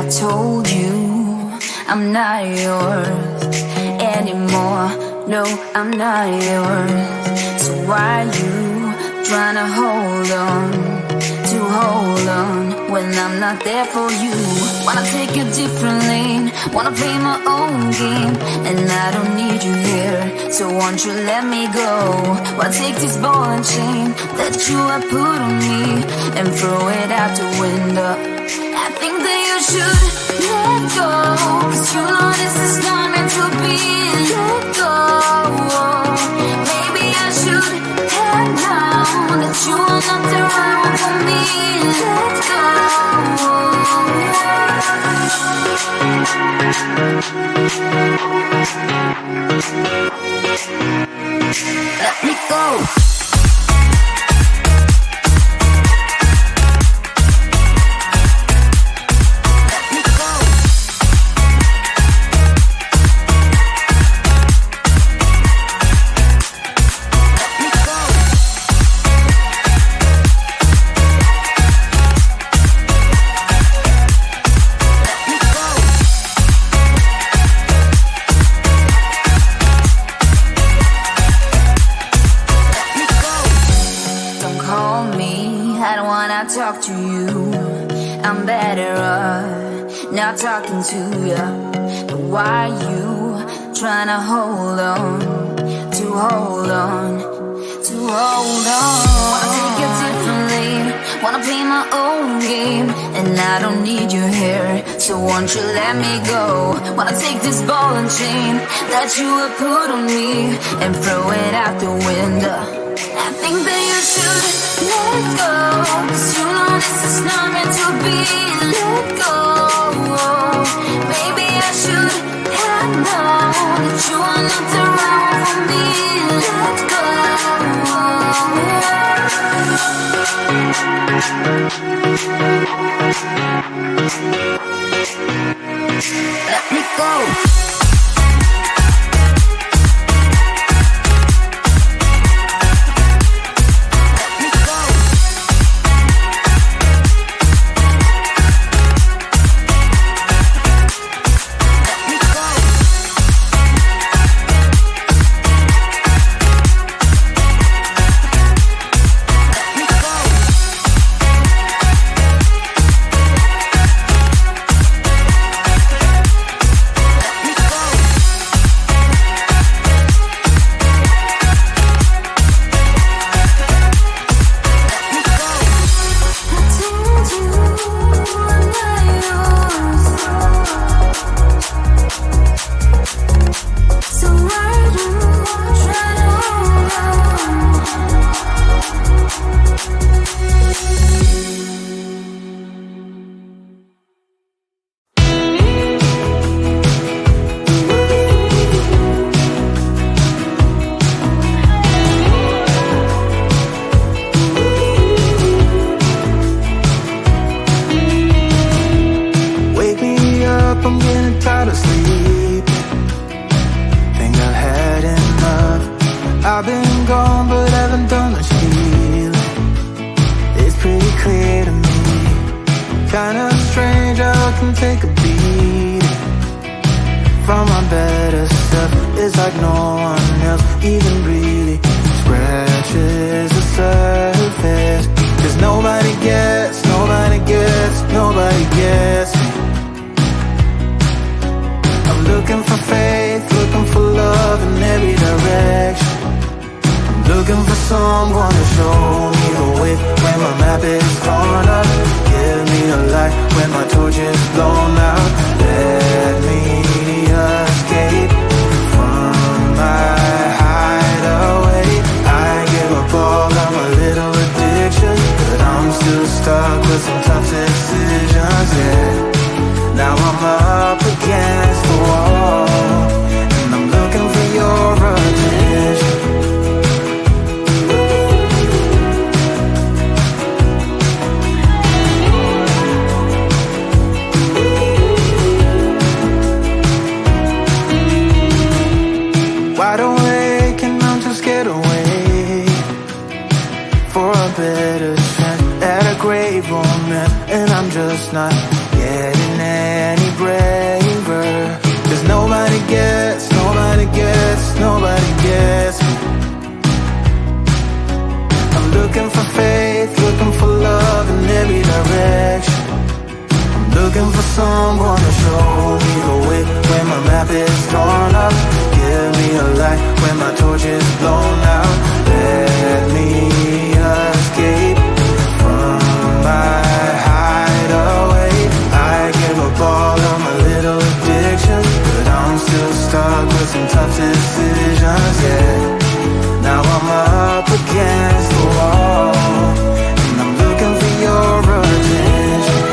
told you I'm not yours anymore. No, I'm not yours. So why you trying to hold on when I'm not there for you? Wanna take a different lane, wanna play my own game, and I don't need you here, so won't you let me go? Wanna take this ball and chain that you have put on me and throw it out the window. I think that you should let go, 'cause you know this is not meant to be. Let go. Maybe I should have known that you are not the right one for me. Let go. Let me go. Talk to you, I'm better off not talking to you. But why you trying to hold on? Wanna take a different lane, wanna play my own game, and I don't need you here, so won't you let me go? Wanna take this ball and chain that you have put on me and throw it out the window. I think that you should let go, 'cause you know this is not meant to be. Let go. Maybe I should have known that you are not the right one for me. Let go. Let me go. better chance at a great romance, and I'm just not getting any braver. 'Cause nobody gets me. I'm looking for faith, looking for love in every direction. I'm looking for someone to show me the way when my map is torn up. Give me a light when my torch is blown out. Let me escape from my hideaway. I give up all of my little addictions, but I'm still stuck with some tough decisions, yeah. Now I'm up against the wall, and I'm looking for your attention.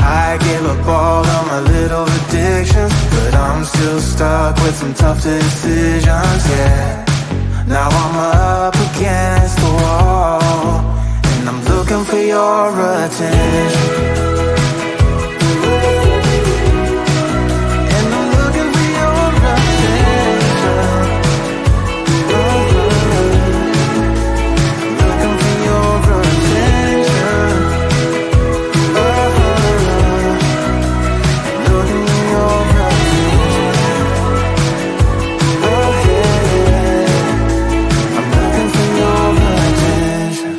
I gave up all of my little addictions, but I'm still stuck with some tough decisions, yeah. Now I'm up against the wall, and I'm looking for your attention. And I'm looking for your attention. Looking for your attention. Looking for your attention. I'm looking for your attention.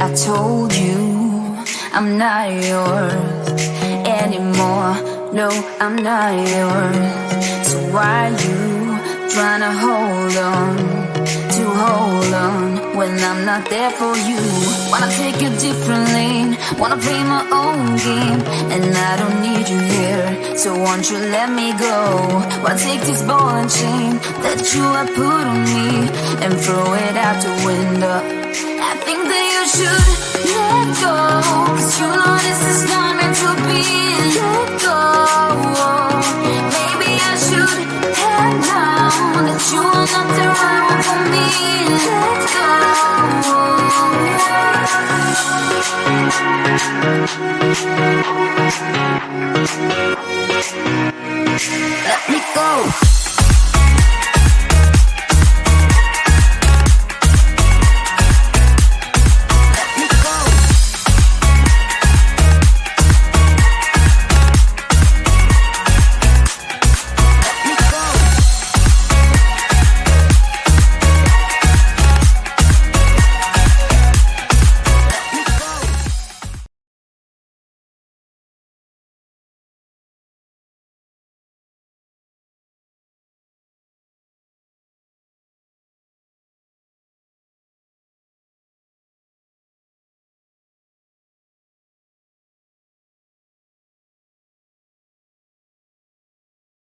I told you I'm not yours anymore. No, I'm not yours. So why are you trying to hold on when I'm not there for you? Wanna take a different lane, wanna play my own game, and I don't need you here, so won't you let me go? Wanna take this ball and chain that you have put on me and throw it out the window. I think that you should let go.